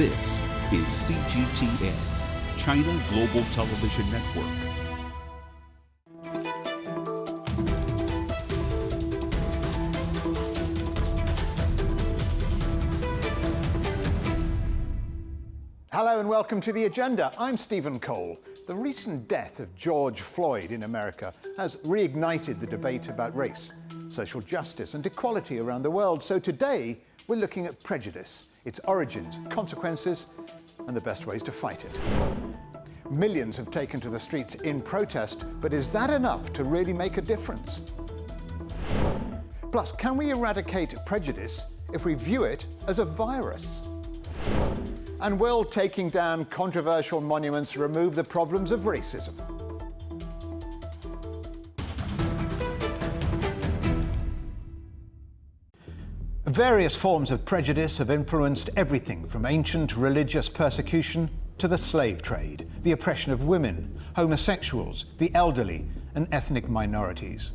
This is CGTN, China Global Television Network. Hello and welcome to The Agenda. I'm Stephen Cole. The recent death of George Floyd in America has reignited the debate about race, social justice and equality around the world. So today, we're looking at prejudice, its origins, consequences, and the best ways to fight it. Millions have taken to the streets in protest, but is that enough to really make a difference? Plus, can we eradicate prejudice if we view it as a virus? And will taking down controversial monuments remove the problems of racism? Various forms of prejudice have influenced everything from ancient religious persecution to the slave trade, the oppression of women, homosexuals, the elderly, and ethnic minorities.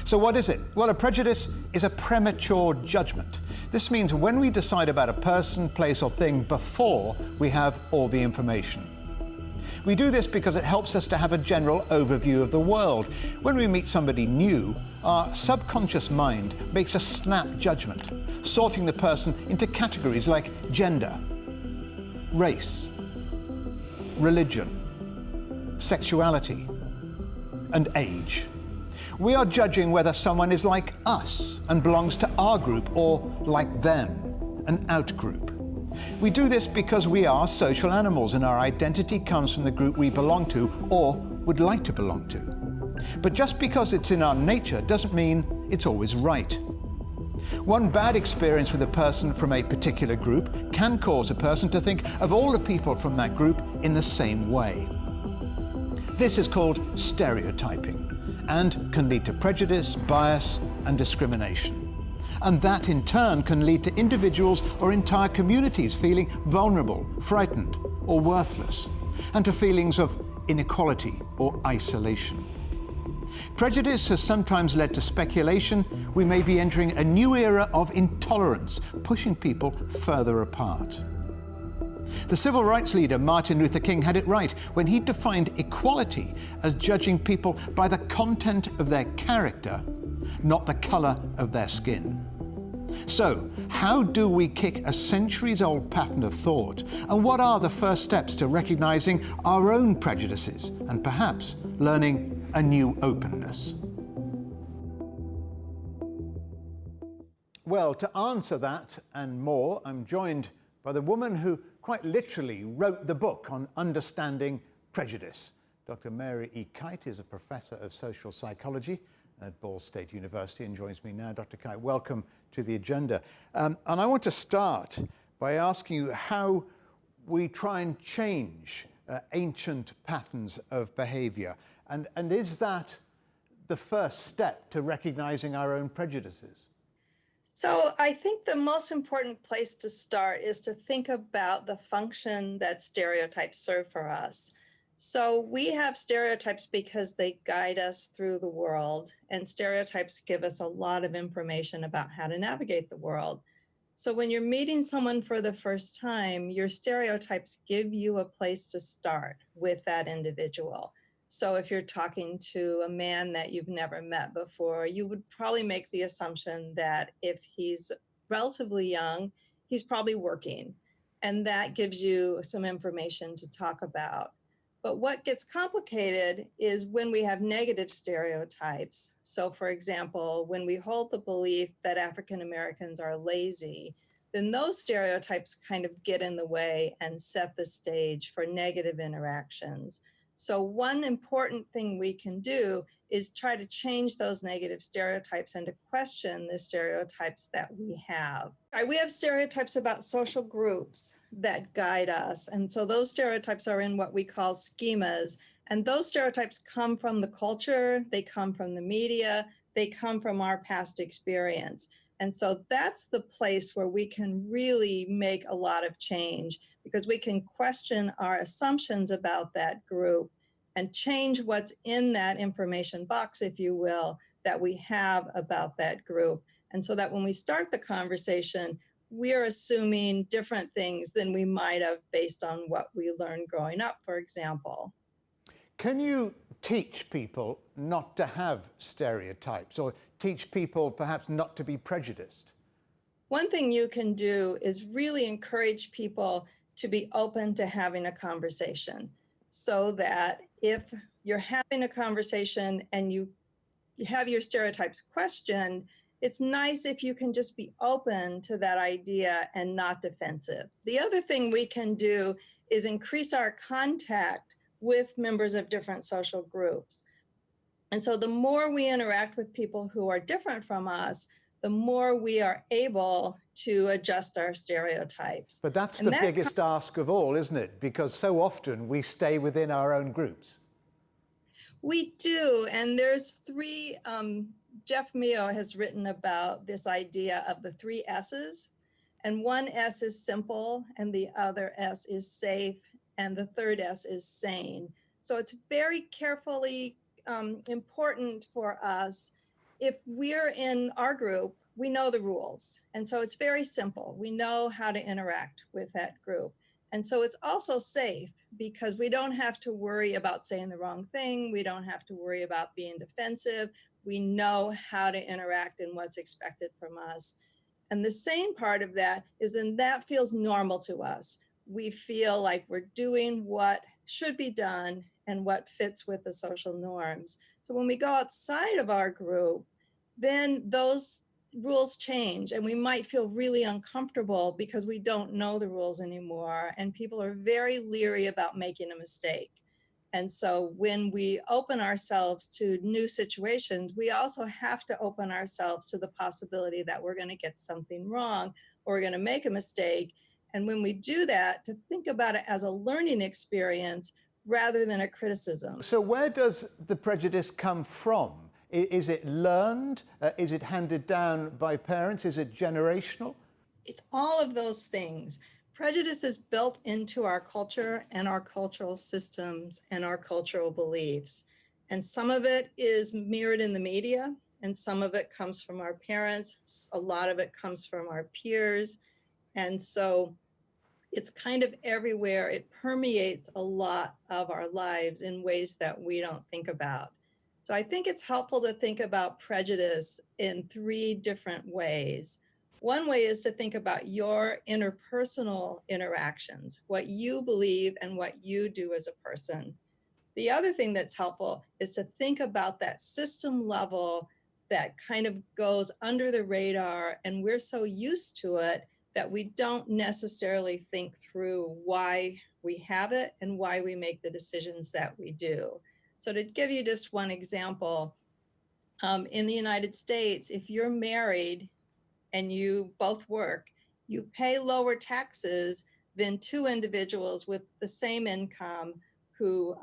So what is it? Well, a prejudice is a premature judgment. This means when we decide about a person, place, or thing before we have all the information. We do this because it helps us to have a general overview of the world. When we meet somebody new, our subconscious mind makes a snap judgment, sorting the person into categories like gender, race, religion, sexuality, and age. We are judging whether someone is like us and belongs to our group or like them, an out-group. We do this because we are social animals and our identity comes from the group we belong to or would like to belong to. But just because it's in our nature doesn't mean it's always right. One bad experience with a person from a particular group can cause a person to think of all the people from that group in the same way. This is called stereotyping and can lead to prejudice, bias, and discrimination. And that in turn can lead to individuals or entire communities feeling vulnerable, frightened, or worthless, and to feelings of inequality or isolation. Prejudice has sometimes led to speculation we may be entering a new era of intolerance, pushing people further apart. The civil rights leader Martin Luther King had it right when he defined equality as judging people by the content of their character, not the color of their skin. So, how do we kick a centuries-old pattern of thought? And what are the first steps to recognizing our own prejudices and perhaps learning a new openness? Well, to answer that and more, I'm joined by the woman who quite literally wrote the book on understanding prejudice. Dr. Mary E. Kite is a professor of social psychology at Ball State University and joins me now. Dr. Kite, welcome to The Agenda. And I want to start by asking you how we try and change ancient patterns of behavior. And is that the first step to recognizing our own prejudices? So I think the most important place to start is to think about the function that stereotypes serve for us. So we have stereotypes because they guide us through the world, and stereotypes give us a lot of information about how to navigate the world. So when you're meeting someone for the first time, your stereotypes give you a place to start with that individual. So if you're talking to a man that you've never met before, you would probably make the assumption that if he's relatively young, he's probably working. And that gives you some information to talk about. But what gets complicated is when we have negative stereotypes. So for example, when we hold the belief that African Americans are lazy, then those stereotypes kind of get in the way and set the stage for negative interactions. So one important thing we can do is try to change those negative stereotypes and to question the stereotypes that we have. We have stereotypes about social groups that guide us. And so those stereotypes are in what we call schemas. And those stereotypes come from the culture, they come from the media, they come from our past experience. And so that's the place where we can really make a lot of change, because we can question our assumptions about that group and change what's in that information box, if you will, that we have about that group. And so that when we start the conversation, we're assuming different things than we might have based on what we learned growing up, for example. Can you teach people not to have stereotypes, or teach people perhaps not to be prejudiced? One thing you can do is really encourage people to be open to having a conversation, so that if you're having a conversation and you have your stereotypes questioned, it's nice if you can just be open to that idea and not defensive. The other thing we can do is increase our contact with members of different social groups. And so the more we interact with people who are different from us, the more we are able to adjust our stereotypes. But that's the biggest ask of all, isn't it? Because so often we stay within our own groups. We do, and there's three, Jeff Meo has written about this idea of the three S's, and one S is simple, and the other S is safe, and the third S is sane. So it's very carefully important for us. If we're in our group, we know the rules, and so it's very simple. We know how to interact with that group. And so it's also safe because we don't have to worry about saying the wrong thing. We don't have to worry about being defensive. We know how to interact and what's expected from us. And the sane part of that is then that feels normal to us. We feel like we're doing what should be done and what fits with the social norms. So when we go outside of our group, then those rules change and we might feel really uncomfortable because we don't know the rules anymore, and people are very leery about making a mistake. And so when we open ourselves to new situations, we also have to open ourselves to the possibility that we're going to get something wrong or we're going to make a mistake. And when we do that, to think about it as a learning experience rather than a criticism. So where does the prejudice come from? Is it learned? Is it handed down by parents? Is it generational? It's all of those things. Prejudice is built into our culture and our cultural systems and our cultural beliefs. And some of it is mirrored in the media, and some of it comes from our parents. A lot of it comes from our peers. And so it's kind of everywhere. It permeates a lot of our lives in ways that we don't think about. So I think it's helpful to think about prejudice in three different ways. One way is to think about your interpersonal interactions, what you believe and what you do as a person. The other thing that's helpful is to think about that system level that kind of goes under the radar, and we're so used to it that we don't necessarily think through why we have it and why we make the decisions that we do. So to give you just one example, in the United States, if you're married and you both work, you pay lower taxes than two individuals with the same income who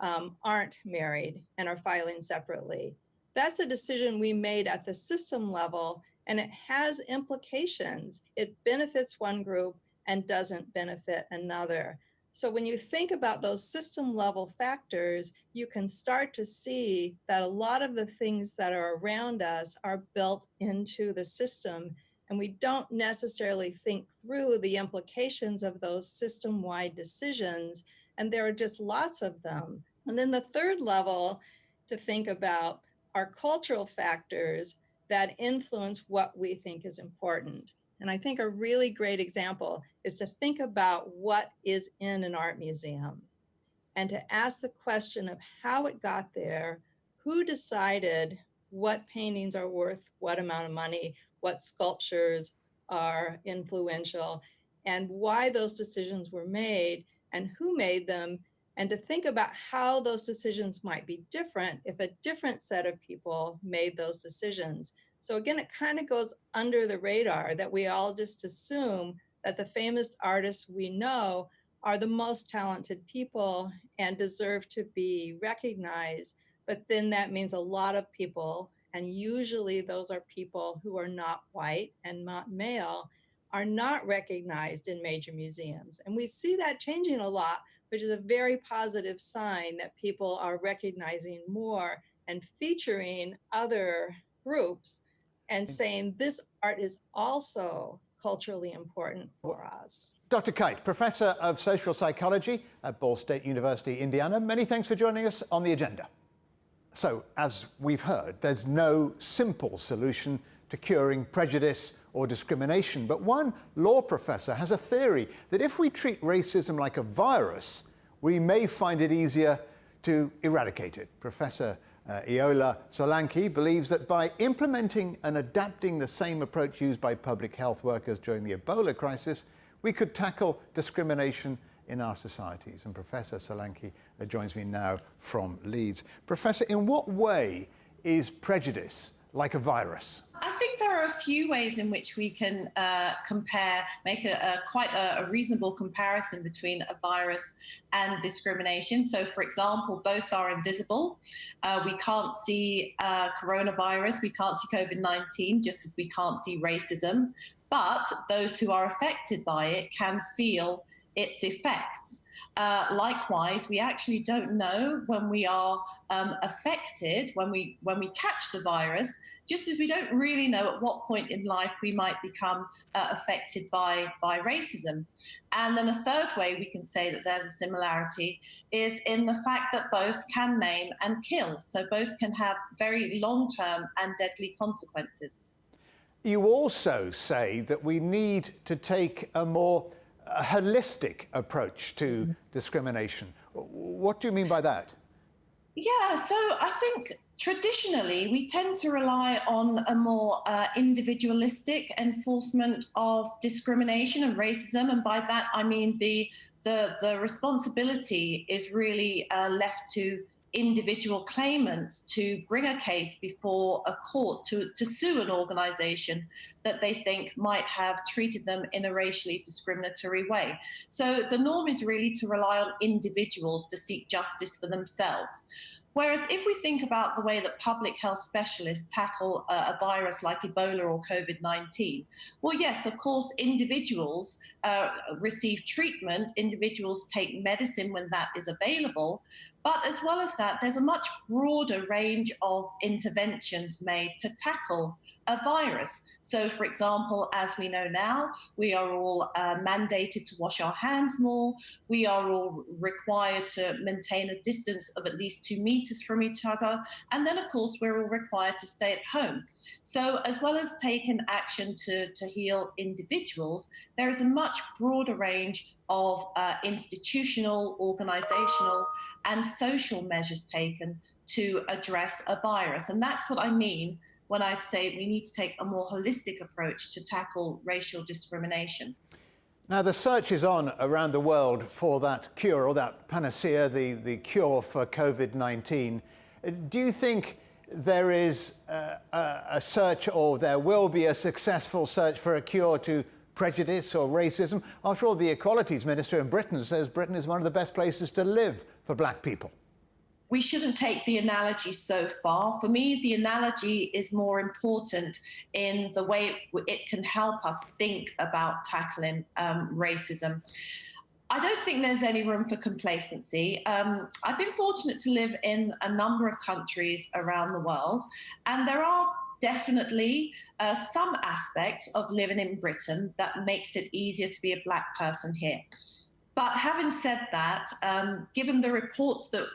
aren't married and are filing separately. That's a decision we made at the system level, and it has implications. It benefits one group and doesn't benefit another. So when you think about those system level factors, you can start to see that a lot of the things that are around us are built into the system, and we don't necessarily think through the implications of those system-wide decisions, and there are just lots of them. And then the third level to think about are cultural factors that influence what we think is important. And I think a really great example is to think about what is in an art museum and to ask the question of how it got there, who decided what paintings are worth what amount of money, what sculptures are influential, and why those decisions were made and who made them, and to think about how those decisions might be different if a different set of people made those decisions. So again, it kind of goes under the radar that we all just assume that the famous artists we know are the most talented people and deserve to be recognized. But then that means a lot of people, and usually those are people who are not white and not male, are not recognized in major museums. And we see that changing a lot, which is a very positive sign that people are recognizing more and featuring other groups and saying this art is also culturally important for us. Dr. Kite, Professor of Social Psychology at Ball State University, Indiana, many thanks for joining us on The Agenda. So, as we've heard, there's no simple solution to curing prejudice or discrimination, but one law professor has a theory that if we treat racism like a virus, we may find it easier to eradicate it. Professor Iola Solanki believes that by implementing and adapting the same approach used by public health workers during the Ebola crisis, we could tackle discrimination in our societies. And Professor Solanki joins me now from Leeds. Professor, in what way is prejudice like a virus? I think there are a few ways in which we can make quite a reasonable comparison between a virus and discrimination. So, for example, both are invisible. We can't see coronavirus, we can't see COVID-19, just as we can't see racism. But those who are affected by it can feel its effects. Likewise, we actually don't know when we are affected, when we catch the virus, just as we don't really know at what point in life we might become affected by racism. And then a third way we can say that there's a similarity is in the fact that both can maim and kill. So both can have very long-term and deadly consequences. You also say that we need to take a more holistic approach to discrimination. What do you mean by that? Yeah, so I think traditionally we tend to rely on a more individualistic enforcement of discrimination and racism, and by that I mean the responsibility is really left to individual claimants to bring a case before a court to sue an organization that they think might have treated them in a racially discriminatory way. So the norm is really to rely on individuals to seek justice for themselves. Whereas if we think about the way that public health specialists tackle a virus like Ebola or COVID-19, well, yes, of course, individuals receive treatment, individuals take medicine when that is available, but as well as that, there's a much broader range of interventions made to tackle a virus. So, for example, as we know now, we are all mandated to wash our hands more. We are all required to maintain a distance of at least 2 meters from each other. And then, of course, we're all required to stay at home. So as well as taking action to heal individuals, there is a much broader range of institutional, organizational, and social measures taken to address a virus. And that's what I mean when I say we need to take a more holistic approach to tackle racial discrimination. Now, the search is on around the world for that cure or that panacea, the cure for COVID-19. Do you think there is a search, or there will be a successful search for a cure to prejudice or racism? After all, the Equalities Minister in Britain says Britain is one of the best places to live for black people. We shouldn't take the analogy so far. For me, the analogy is more important in the way it can help us think about tackling racism. I don't think there's any room for complacency. I've been fortunate to live in a number of countries around the world, and there are definitely some aspects of living in Britain that makes it easier to be a black person here. But having said that, given the reports that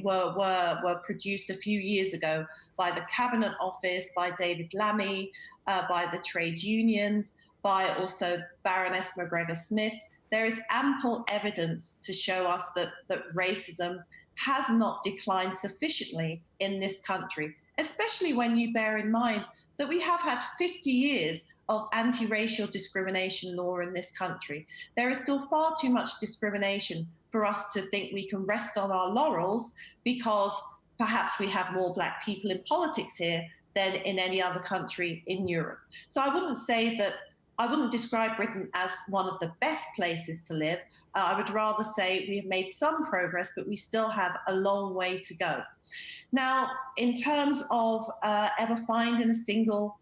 were produced a few years ago by the Cabinet Office, by David Lammy, by the trade unions, by also Baroness McGregor Smith, there is ample evidence to show us that racism has not declined sufficiently in this country, especially when you bear in mind that we have had 50 years of anti-racial discrimination law in this country. There is still far too much discrimination for us to think we can rest on our laurels because perhaps we have more black people in politics here than in any other country in Europe. So I wouldn't describe Britain as one of the best places to live. I would rather say we have made some progress, but we still have a long way to go. Now, in terms of ever finding a single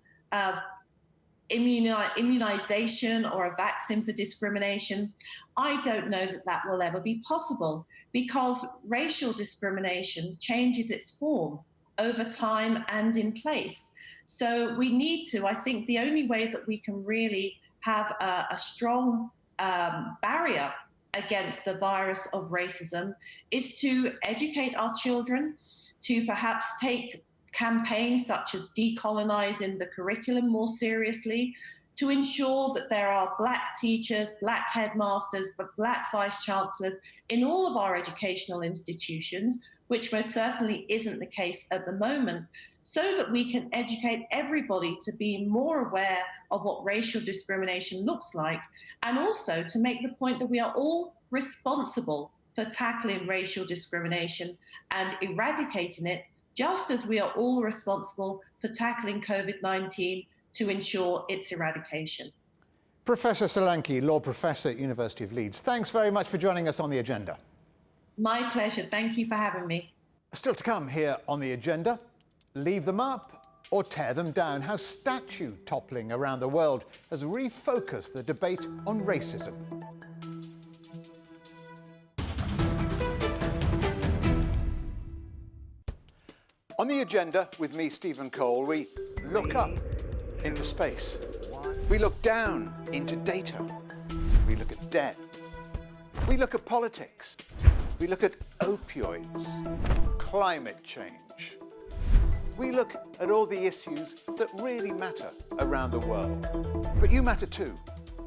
immunization or a vaccine for discrimination, I don't know that will ever be possible because racial discrimination changes its form over time and in place. So we need to, I think the only way that we can really have a strong barrier against the virus of racism is to educate our children, to perhaps take campaigns such as decolonizing the curriculum more seriously, to ensure that there are Black teachers, Black headmasters, Black vice chancellors in all of our educational institutions, which most certainly isn't the case at the moment, so that we can educate everybody to be more aware of what racial discrimination looks like, and also to make the point that we are all responsible for tackling racial discrimination and eradicating it, just as we are all responsible for tackling COVID-19 to ensure its eradication. Professor Solanki, law professor at University of Leeds, thanks very much for joining us on The Agenda. My pleasure. Thank you for having me. Still to come here on The Agenda, leave them up or tear them down, how statue toppling around the world has refocused the debate on racism. On The Agenda, with me, Stephen Cole, we look up into space. We look down into data. We look at debt. We look at politics. We look at opioids, climate change. We look at all the issues that really matter around the world. But you matter too.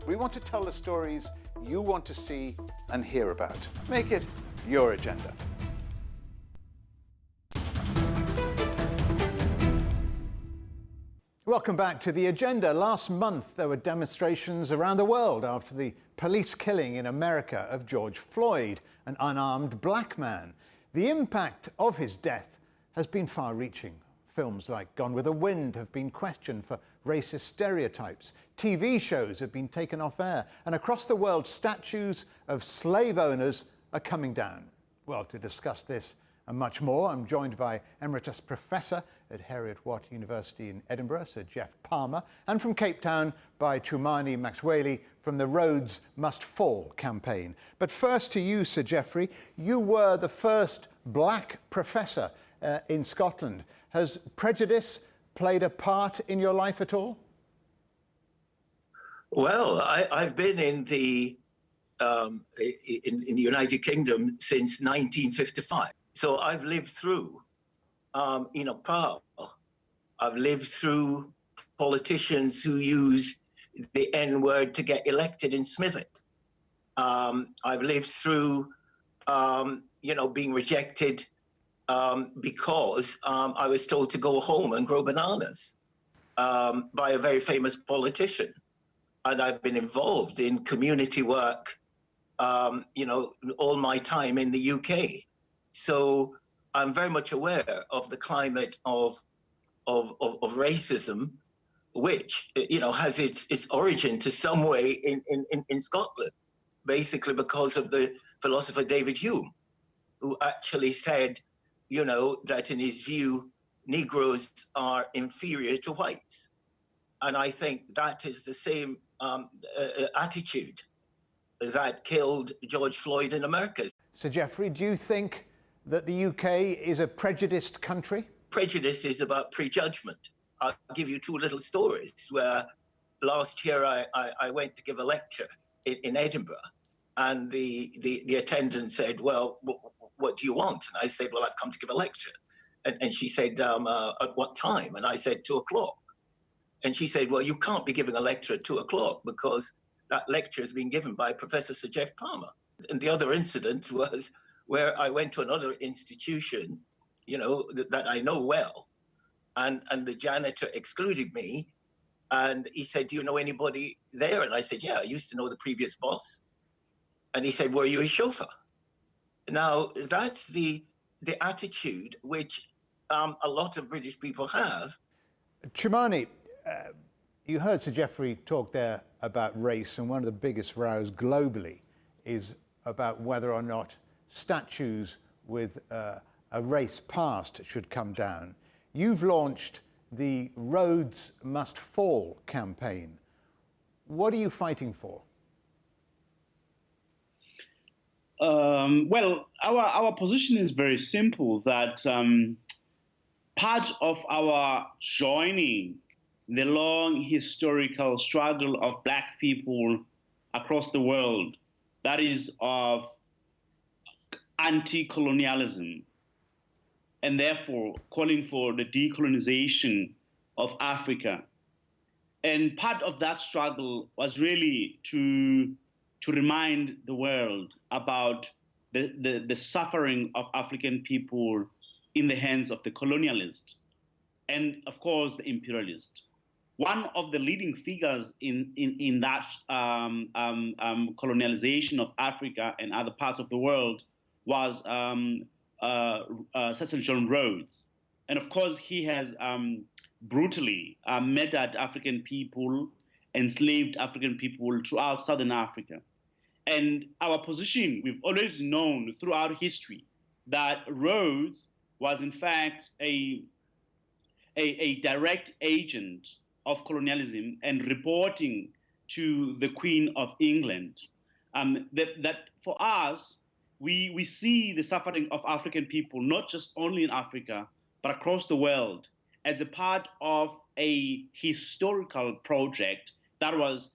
We want to tell the stories you want to see and hear about. Make it your agenda. Welcome back to The Agenda. Last month, there were demonstrations around the world after the police killing in America of George Floyd, an unarmed black man. The impact of his death has been far-reaching. Films like Gone with the Wind have been questioned for racist stereotypes. TV shows have been taken off air. And across the world, statues of slave owners are coming down. Well, to discuss this and much more, I'm joined by Emeritus Professor at Heriot-Watt University in Edinburgh, Sir Geoffrey Palmer, and from Cape Town by Chumani Maxwele from the Rhodes Must Fall campaign. But first to you, Sir Geoffrey, you were the first black professor in Scotland. Has prejudice played a part in your life at all? Well, I've been in the United Kingdom since 1955. So I've lived through, power. I've lived through politicians who used the N-word to get elected in Smithwick. I've lived through, being rejected because I was told to go home and grow bananas by a very famous politician. And I've been involved in community work, all my time in the UK. So I'm very much aware of the climate of racism, which has its origin to some way in Scotland, basically because of the philosopher David Hume, who actually said, that in his view, Negroes are inferior to whites. And I think that is the same attitude that killed George Floyd in America. So, Geoffrey, do you think that the UK is a prejudiced country? Prejudice is about prejudgment. I'll give you two little stories where last year I went to give a lecture in Edinburgh, and the attendant said, well, what do you want? And I said, well, I've come to give a lecture. And she said, at what time? And I said, 2:00. And she said, well, you can't be giving a lecture at 2:00 because that lecture has been given by Professor Sir Geoffrey Palmer. And the other incident was where I went to another institution, that I know well, and the janitor excluded me, and he said, do you know anybody there? And I said, yeah, I used to know the previous boss. And he said, were you his chauffeur? Now, that's the attitude which a lot of British people have. Chumani, you heard Sir Geoffrey talk there about race, and one of the biggest rows globally is about whether or not statues with a race past should come down. You've launched the Rhodes Must Fall campaign. What are you fighting for? Well, our position is very simple, that part of our joining the long historical struggle of Black people across the world, that is of anti-colonialism, and therefore calling for the decolonization of Africa. And part of that struggle was really to remind the world about the suffering of African people in the hands of the colonialist and, of course, the imperialist. One of the leading figures in that colonialization of Africa and other parts of the world was Cecil John Rhodes. And of course, he has brutally murdered African people, enslaved African people throughout Southern Africa. And our position, we've always known throughout history that Rhodes was in fact a direct agent of colonialism and reporting to the Queen of England. That for us, we see the suffering of African people, not just only in Africa, but across the world, as a part of a historical project that was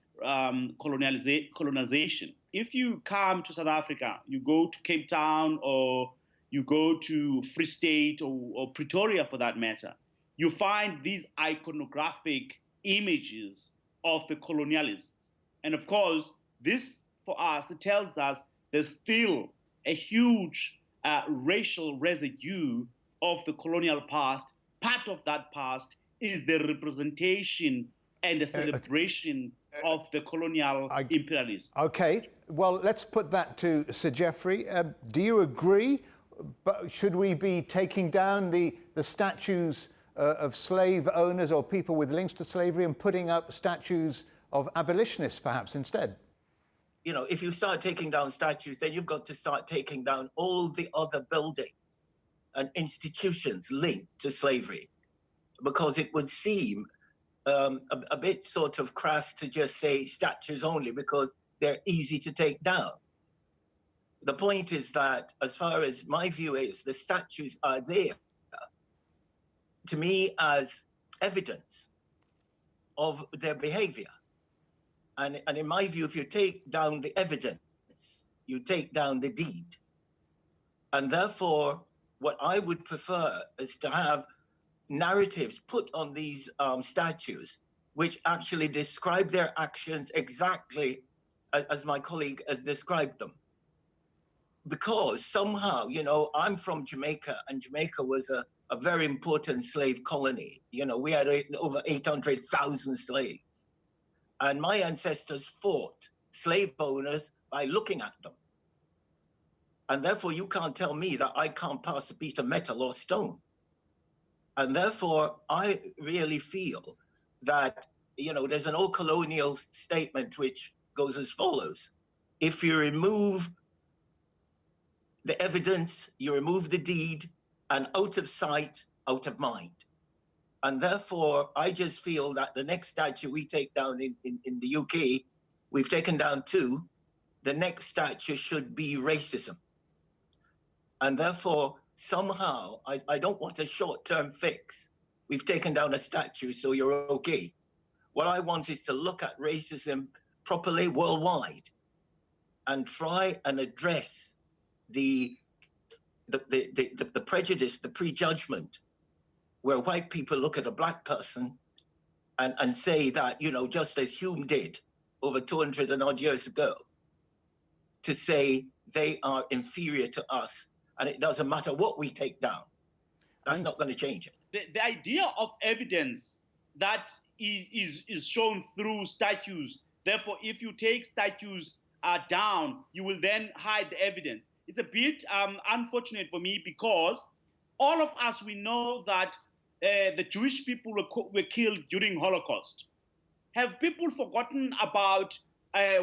colonization. If you come to South Africa, you go to Cape Town or you go to Free State or Pretoria for that matter, you find these iconographic images of the colonialists. And of course, this for us, it tells us there's still a huge racial residue of the colonial past. Part of that past is the representation and the celebration of the colonial imperialists. Okay, well, let's put that to Sir Geoffrey. Do you agree? But should we be taking down the statues of slave owners or people with links to slavery and putting up statues of abolitionists perhaps instead? You know, if you start taking down statues, then you've got to start taking down all the other buildings and institutions linked to slavery, because it would seem a bit sort of crass to just say statues only because they're easy to take down. The point is that, as far as my view is, the statues are there, to me, as evidence of their behavior. And in my view, if you take down the evidence, you take down the deed. And therefore, what I would prefer is to have narratives put on these statues which actually describe their actions exactly as my colleague has described them. Because somehow, you know, I'm from Jamaica, and Jamaica was a very important slave colony. You know, we had over 800,000 slaves. And my ancestors fought slave owners by looking at them. And therefore, you can't tell me that I can't pass a piece of metal or stone. And therefore, I really feel that, you know, there's an old colonial statement which goes as follows. If you remove the evidence, you remove the deed, and out of sight, out of mind. And therefore, I just feel that the next statue we take down in the UK, we've taken down 2, the next statue should be racism. And therefore, somehow, I don't want a short-term fix. We've taken down a statue, so you're okay. What I want is to look at racism properly worldwide and try and address the prejudice, the prejudgment, where white people look at a black person and say that, you know, just as Hume did over 200 and odd years ago, to say they are inferior to us and it doesn't matter what we take down. That's not going to change it. The idea of evidence that is shown through statues, therefore, if you take statues down, you will then hide the evidence. It's a bit unfortunate for me, because all of us, we know that the Jewish people were killed during Holocaust. Have people forgotten about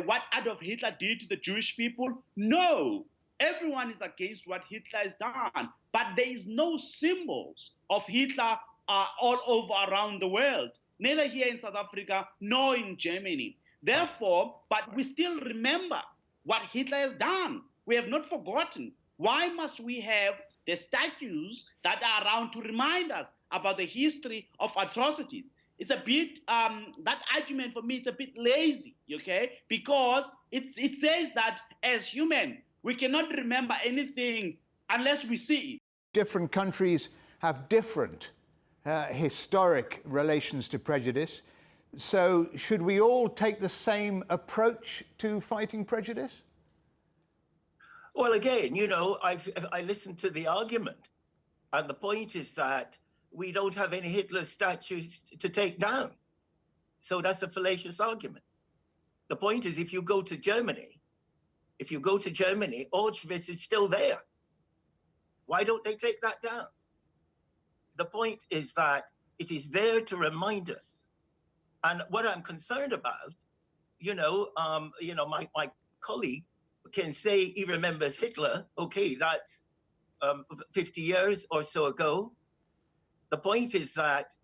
what Adolf Hitler did to the Jewish people? No. Everyone is against what Hitler has done, but there is no symbols of Hitler all over around the world, neither here in South Africa nor in Germany. Therefore, but we still remember what Hitler has done. We have not forgotten. Why must we have the statues that are around to remind us about the history of atrocities? it's a bit, that argument for me, it's a bit lazy, okay? Because it says that as human, we cannot remember anything unless we see it. Different countries have different historic relations to prejudice. So should we all take the same approach to fighting prejudice? Well, again, you know, I listened to the argument, and the point is that we don't have any Hitler statues to take down. So that's a fallacious argument. The point is, if you go to Germany, Auschwitz is still there. Why don't they take that down? The point is that it is there to remind us. And what I'm concerned about, my colleague can say he remembers Hitler. Okay, that's 50 years or so ago. The point is that,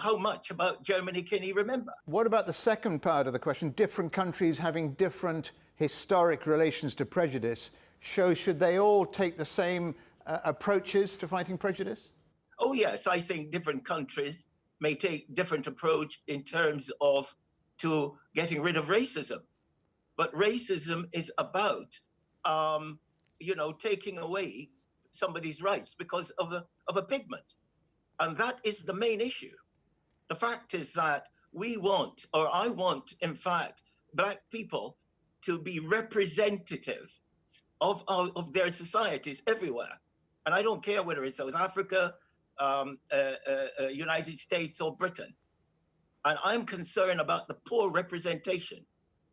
how much about Germany can he remember? What about the second part of the question? Different countries having different historic relations to prejudice. Should they all take the same approaches to fighting prejudice? Oh, yes, I think different countries may take different approach in terms of to getting rid of racism. But racism is about, taking away somebody's rights because of a pigment. And that is the main issue. The fact is that I want, in fact, Black people to be representative of their societies everywhere. And I don't care whether it's South Africa, United States or Britain. And I'm concerned about the poor representation.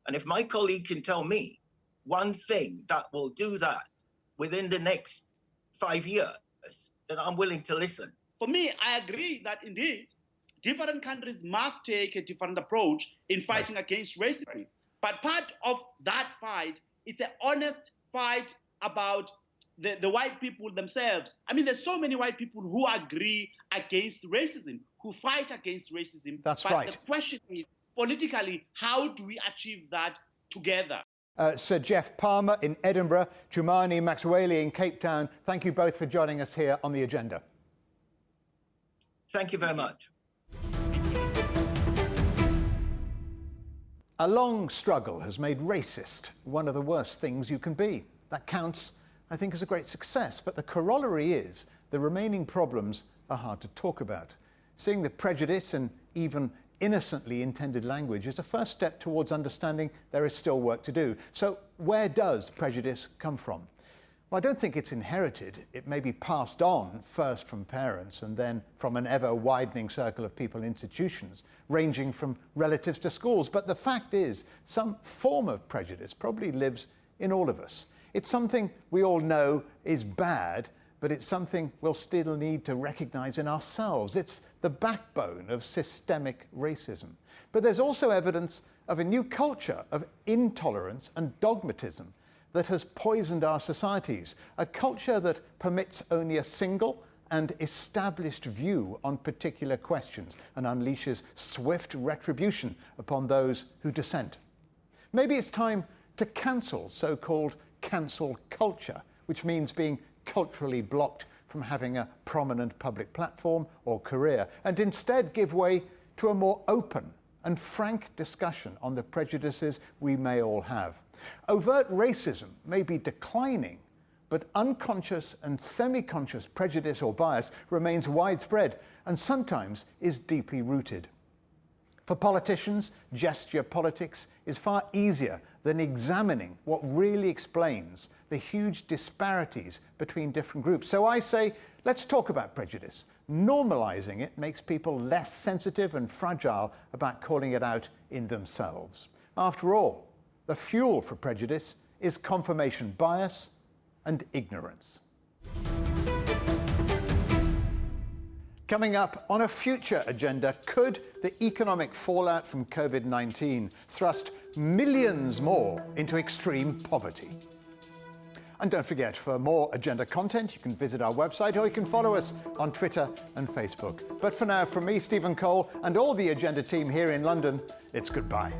And if my colleague can tell me one thing that will do that within the next 5 years, then I'm willing to listen. For me, I agree that indeed, different countries must take a different approach in fighting against racism. But part of that fight, it's an honest fight about the white people themselves. I mean, there's so many white people who agree against racism, who fight against racism. That's but right. The question is, politically, how do we achieve that together? Sir Geoff Palmer in Edinburgh, Chumani Maxwele in Cape Town, thank you both for joining us here on The Agenda. Thank you very much. A long struggle has made racist one of the worst things you can be. That counts, I think, as a great success. But the corollary is the remaining problems are hard to talk about. Seeing the prejudice and even innocently intended language is a first step towards understanding there is still work to do. So where does prejudice come from? Well, I don't think it's inherited. It may be passed on first from parents and then from an ever-widening circle of people and institutions, ranging from relatives to schools. But the fact is, some form of prejudice probably lives in all of us. It's something we all know is bad, but it's something we'll still need to recognize in ourselves. It's the backbone of systemic racism. But there's also evidence of a new culture of intolerance and dogmatism that has poisoned our societies, a culture that permits only a single and established view on particular questions and unleashes swift retribution upon those who dissent. Maybe it's time to cancel so-called cancel culture, which means being culturally blocked from having a prominent public platform or career, and instead give way to a more open and frank discussion on the prejudices we may all have. Overt racism may be declining, but unconscious and semi-conscious prejudice or bias remains widespread and sometimes is deeply rooted. For politicians, gesture politics is far easier than examining what really explains the huge disparities between different groups. So I say, let's talk about prejudice. Normalizing it makes people less sensitive and fragile about calling it out in themselves. After all, the fuel for prejudice is confirmation bias and ignorance. Coming up on a future agenda, could the economic fallout from COVID-19 thrust millions more into extreme poverty? And don't forget, for more agenda content, you can visit our website or you can follow us on Twitter and Facebook. But for now, from me, Stephen Cole, and all the agenda team here in London, it's goodbye.